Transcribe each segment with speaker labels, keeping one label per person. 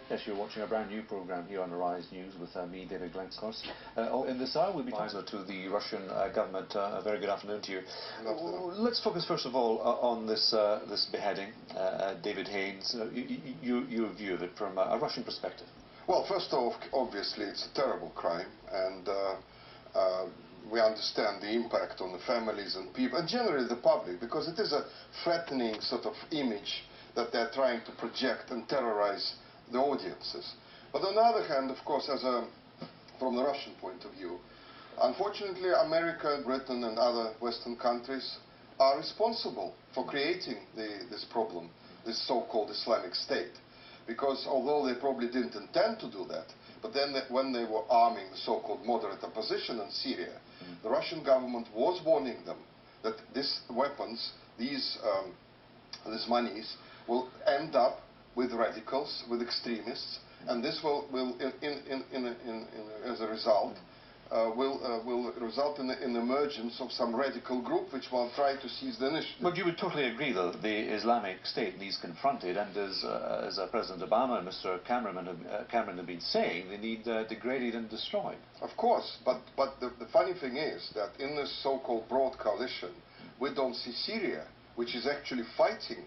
Speaker 1: Yes, you're watching a brand new programme here on Arise News with me, David Glencorse. In this hour, we'll be talking to the Russian government. A very good afternoon to you. Let's focus first of all on this beheading, David Haines. Your view of it from a Russian perspective.
Speaker 2: Well, first off, obviously, it's a terrible crime, and we understand the impact on the families and people, and generally the public, because it is a threatening sort of image that they're trying to project and terrorize the audiences. But on the other hand, of course, from the Russian point of view, unfortunately, America, Britain, and other Western countries are responsible for creating this problem, this so-called Islamic State. Because although they probably didn't intend to do that, but then when they were arming the so-called moderate opposition in Syria, the Russian government was warning them that these weapons, these monies, will end up with radicals, with extremists, and this will as a result, will result in the emergence of some radical group which will try to seize the initiative.
Speaker 1: But you would totally agree, though, the Islamic State needs confronted, and as President Obama and Mr. Cameron have been saying, they need degraded and destroyed.
Speaker 2: Of course, but the funny thing is that in this so-called broad coalition, we don't see Syria, which is actually fighting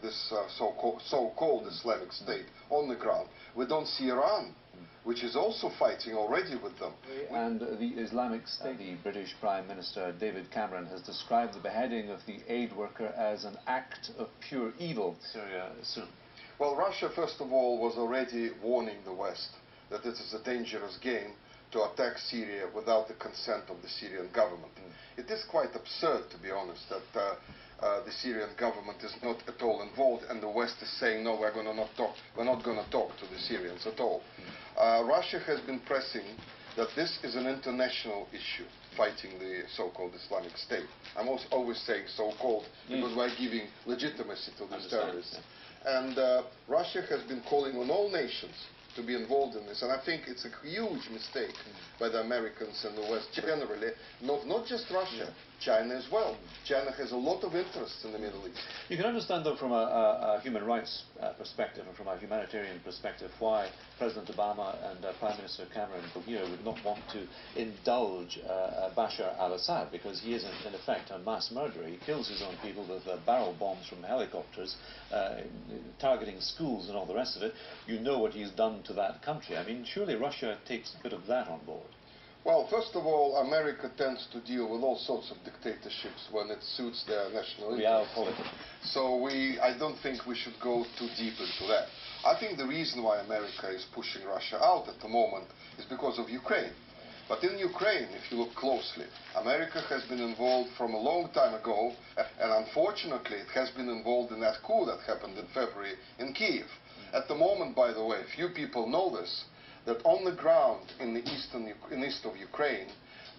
Speaker 2: this so-called Islamic State on the ground. We don't see Iran, which is also fighting already with them.
Speaker 1: And the Islamic State, the British Prime Minister David Cameron has described the beheading of the aid worker as an act of pure evil. Syria soon.
Speaker 2: Well, Russia, first of all, was already warning the West that it is a dangerous game to attack Syria without the consent of the Syrian government. It is quite absurd, to be honest, that the Syrian government is not at all involved, and the West is saying, no, we're not going to talk to the Syrians at all. Russia has been pressing that this is an international issue, fighting the so-called Islamic State. I'm also always saying so-called because we're giving legitimacy to these terrorists. And Russia has been calling on all nations to be involved in this, and I think it's a huge mistake by the Americans and the West generally, not just Russia, China as well. China has a lot of interests in the Middle East.
Speaker 1: You can understand, though, from a human rights perspective and from a humanitarian perspective, why President Obama and Prime Minister Cameron here would not want to indulge Bashar al-Assad, because he is, in effect, a mass murderer. He kills his own people with barrel bombs from helicopters, targeting schools and all the rest of it. You know what he's done to that country. I mean, surely Russia takes a bit of that on board.
Speaker 2: Well, first of all, America tends to deal with all sorts of dictatorships when it suits their national interests. So I don't think we should go too deep into that. I think the reason why America is pushing Russia out at the moment is because of Ukraine. But in Ukraine, if you look closely, America has been involved from a long time ago, and unfortunately it has been involved in that coup that happened in February in Kiev. At the moment, by the way, few people know this, that on the ground in the east of Ukraine,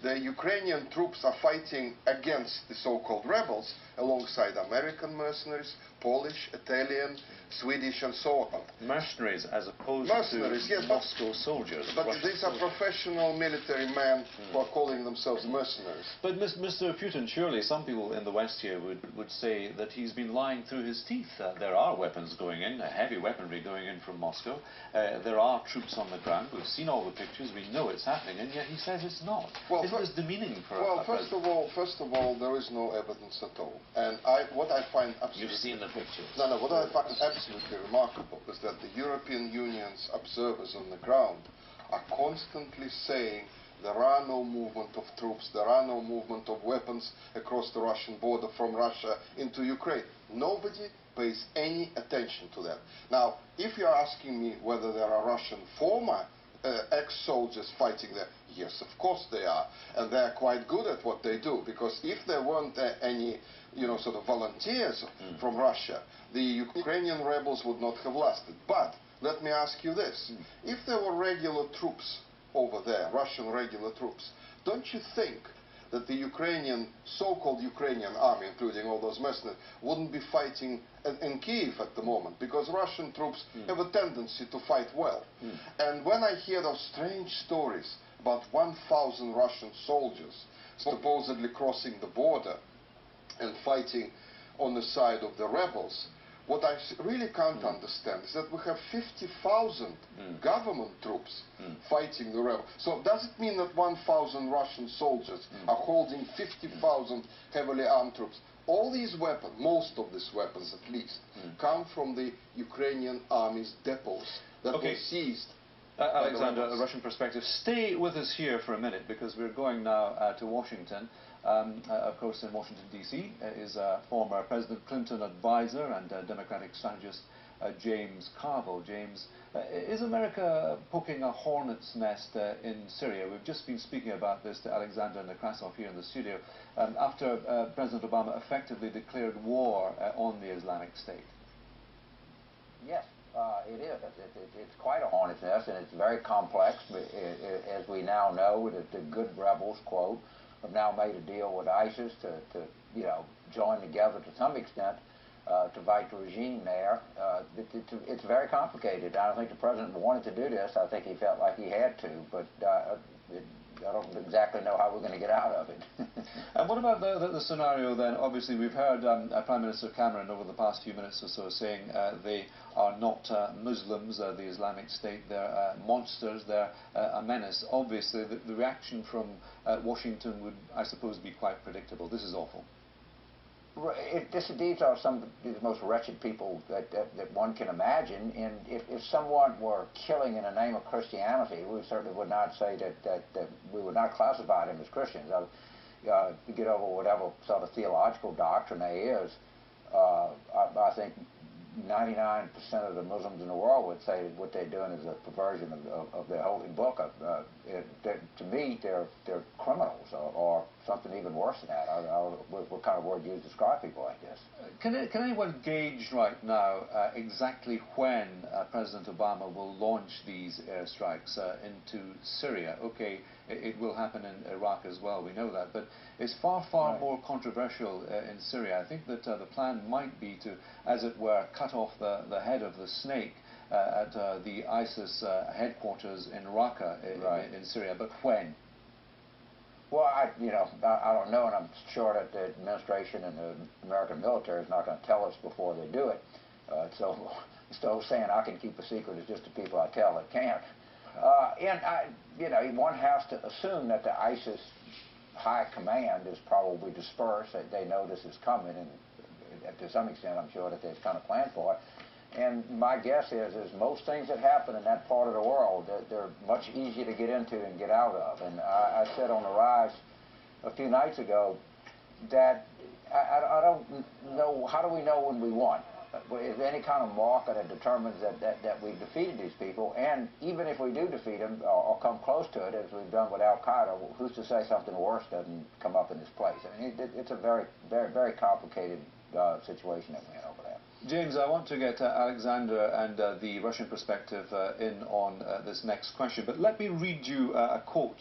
Speaker 2: the Ukrainian troops are fighting against the so-called rebels alongside American mercenaries, Polish, Italian, Swedish, and so on.
Speaker 1: Mercenaries as opposed
Speaker 2: mercenaries,
Speaker 1: to
Speaker 2: yes,
Speaker 1: Moscow soldiers.
Speaker 2: But these are professional military men who are calling themselves mercenaries.
Speaker 1: But Mr. Putin, surely some people in the West here would say that he's been lying through his teeth. There are weapons going in, heavy weaponry going in from Moscow. There are troops on the ground. We've seen all the pictures. We know it's happening, and yet he says it's not.
Speaker 2: Well,
Speaker 1: Isn't this demeaning for
Speaker 2: well,
Speaker 1: a
Speaker 2: first of all, there is no evidence at all. And what I find absolutely...
Speaker 1: You've seen the pictures.
Speaker 2: No, what I find absolutely remarkable is that the European Union's observers on the ground are constantly saying there are no movement of troops, there are no movement of weapons across the Russian border from Russia into Ukraine. Nobody pays any attention to that. Now, if you're asking me whether there are Russian former ex-soldiers fighting there, yes, of course they are. And they're quite good at what they do, because if there weren't any sort of volunteers from Russia, the Ukrainian rebels would not have lasted. But let me ask you this. If there were regular troops over there, Russian regular troops, don't you think that the so-called Ukrainian army, including all those mercenaries, wouldn't be fighting in Kiev at the moment? Because Russian troops have a tendency to fight well. And when I hear those strange stories about 1,000 Russian soldiers supposedly crossing the border and fighting on the side of the rebels, What I really can't understand is that we have 50,000 government troops fighting the rebels. So does it mean that 1,000 Russian soldiers are holding 50,000 heavily armed troops? All these weapons, most of these weapons at least, come from the Ukrainian army's depots that were seized.
Speaker 1: Alexander, a Russian perspective. Stay with us here for a minute, because we're going now to Washington. Of course, in Washington, D.C. Is former President Clinton advisor and Democratic strategist James Carville. James, is America poking a hornet's nest in Syria? We've just been speaking about this to Alexander Nekrasov here in the studio, after President Obama effectively declared war on the Islamic State.
Speaker 3: Yes. It is. It's quite a hornet's nest, and it's very complex. As we now know, the good rebels, quote, have now made a deal with ISIS to join together to some extent to fight the regime there. It's very complicated. I don't think the president wanted to do this. I think he felt like he had to, but I don't exactly know how we're going to get out of it.
Speaker 1: And what about the scenario then? Obviously, we've heard Prime Minister Cameron over the past few minutes or so saying they are not Muslims, the Islamic State, they're monsters, they're a menace. Obviously, the reaction from Washington would, I suppose, be quite predictable. This is awful.
Speaker 3: These are some of the most wretched people that one can imagine, and if someone were killing in the name of Christianity, we certainly would not say that we would not classify them as Christians. To get over whatever sort of theological doctrine there is, I think 99% of the Muslims in the world would say that what they're doing is a perversion of their holy book. To me, they're criminals, or something even worse than that. What kind of word do you describe people like this?
Speaker 1: Can anyone gauge right now exactly when President Obama will launch these airstrikes into Syria? Okay, it will happen in Iraq as well, we know that, but it's far more controversial in Syria. I think that the plan might be to, as it were, cut off the head of the snake at the ISIS headquarters in Raqqa in Syria, but when?
Speaker 3: Well, I don't know, and I'm sure that the administration and the American military is not going to tell us before they do it. So saying I can keep a secret is just the people I tell that can't. And one has to assume that the ISIS high command is probably dispersed. They know this is coming, and to some extent, I'm sure that they've kind of planned for it. And my guess is most things that happen in that part of the world, they're much easier to get into and get out of. And I said on the Rise a few nights ago that I don't know, how do we know when we won? Is there any kind of marker that determines that we've defeated these people? And even if we do defeat them or come close to it, as we've done with Al-Qaeda, who's to say something worse doesn't come up in this place? I mean, it's a very, very, very complicated situation that we're in over there.
Speaker 1: James, I want to get Alexander and the Russian perspective in on this next question, but let me read you a quote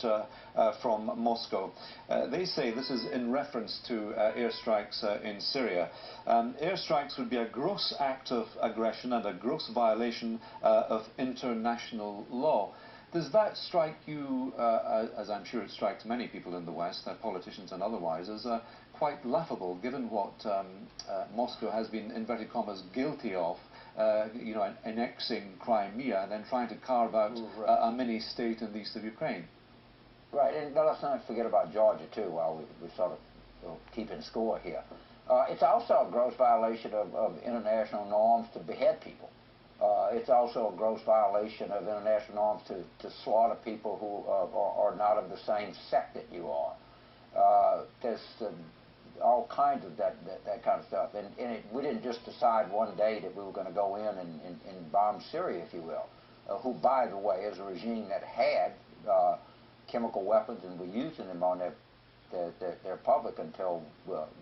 Speaker 1: from Moscow. They say, this is in reference to airstrikes in Syria, airstrikes would be a gross act of aggression and a gross violation of international law. Does that strike you, as I'm sure it strikes many people in the West, politicians and otherwise, as quite laughable, given what Moscow has been, inverted commas, guilty of, annexing Crimea and then trying to carve out a mini-state in the east of Ukraine?
Speaker 3: Right, and let's not forget about Georgia, too, while we're sort of keeping score here. It's also a gross violation of international norms to behead people. It's also a gross violation of international norms to slaughter people who are not of the same sect that you are. There's all kinds of that kind of stuff. And we didn't just decide one day that we were going to go in and bomb Syria, if you will, who, by the way, is a regime that had chemical weapons and were using them on their public until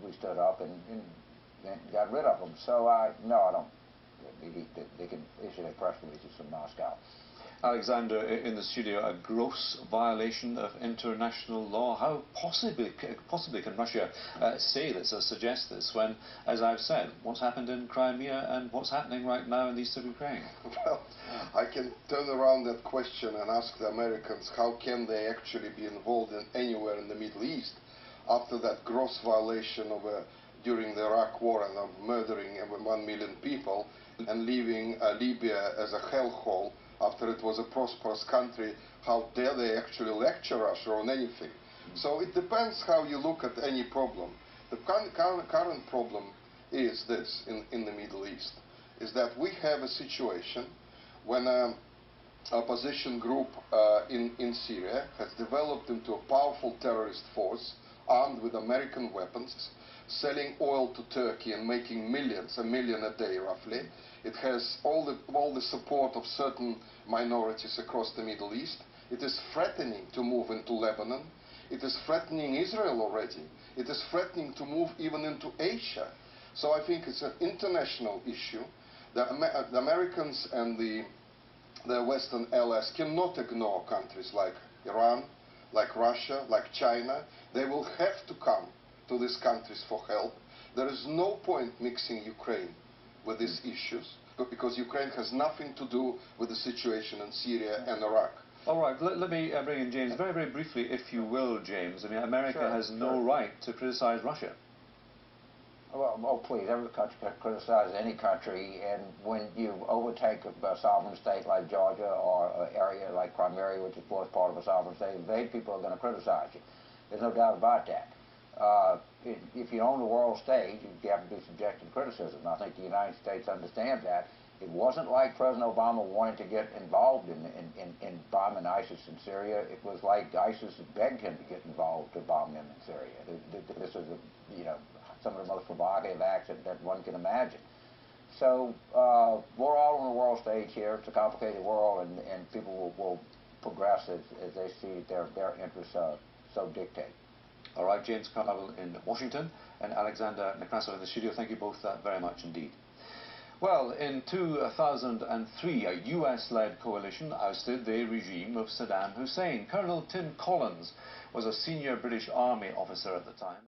Speaker 3: we stood up and got rid of them. So, no, I don't. They can issue their press releases from Moscow.
Speaker 1: Alexander, in the studio, a gross violation of international law. How possibly can Russia say this or suggest this when, as I've said, what's happened in Crimea and what's happening right now in the east of Ukraine?
Speaker 2: Well, I can turn around that question and ask the Americans, how can they actually be involved in anywhere in the Middle East after that gross violation of a during the Iraq War and of murdering 1 million people and leaving Libya as a hellhole after it was a prosperous country, how dare they actually lecture Russia on anything? So it depends how you look at any problem. The current problem is this in the Middle East, is that we have a situation when an opposition group in Syria has developed into a powerful terrorist force armed with American weapons, selling oil to Turkey and making millions, a million a day roughly. It has all the support of certain minorities across the Middle East. It is threatening to move into Lebanon. It is threatening Israel already. It is threatening to move even into Asia. So I think it's an international issue. The Americans and the Western allies cannot ignore countries like Iran, like Russia, like China. They will have to come to these countries for help. There is no point mixing Ukraine with these issues, because Ukraine has nothing to do with the situation in Syria and Iraq.
Speaker 1: All right, let me bring in James. Very, very briefly, if you will, James. I mean, America
Speaker 3: Sure,
Speaker 1: has no right to criticize Russia.
Speaker 3: Well, oh, please, every country can criticize any country, and when you overtake a sovereign state like Georgia or an area like Crimea, which was part of a sovereign state, they people are going to criticize you. There's no doubt about that. If you own the world stage, you have to be subjected to criticism. I think the United States understands that. It wasn't like President Obama wanted to get involved in bombing ISIS in Syria. It was like ISIS begged him to get involved to bomb them in Syria. This is, some of the most provocative acts that one can imagine. So we're all on the world stage here. It's a complicated world, and people will progress as they see their interests so dictate.
Speaker 1: All right, James Carville in Washington and Alexander Nekrasov in the studio. Thank you both very much indeed. Well, in 2003, a US-led coalition ousted the regime of Saddam Hussein. Colonel Tim Collins was a senior British Army officer at the time.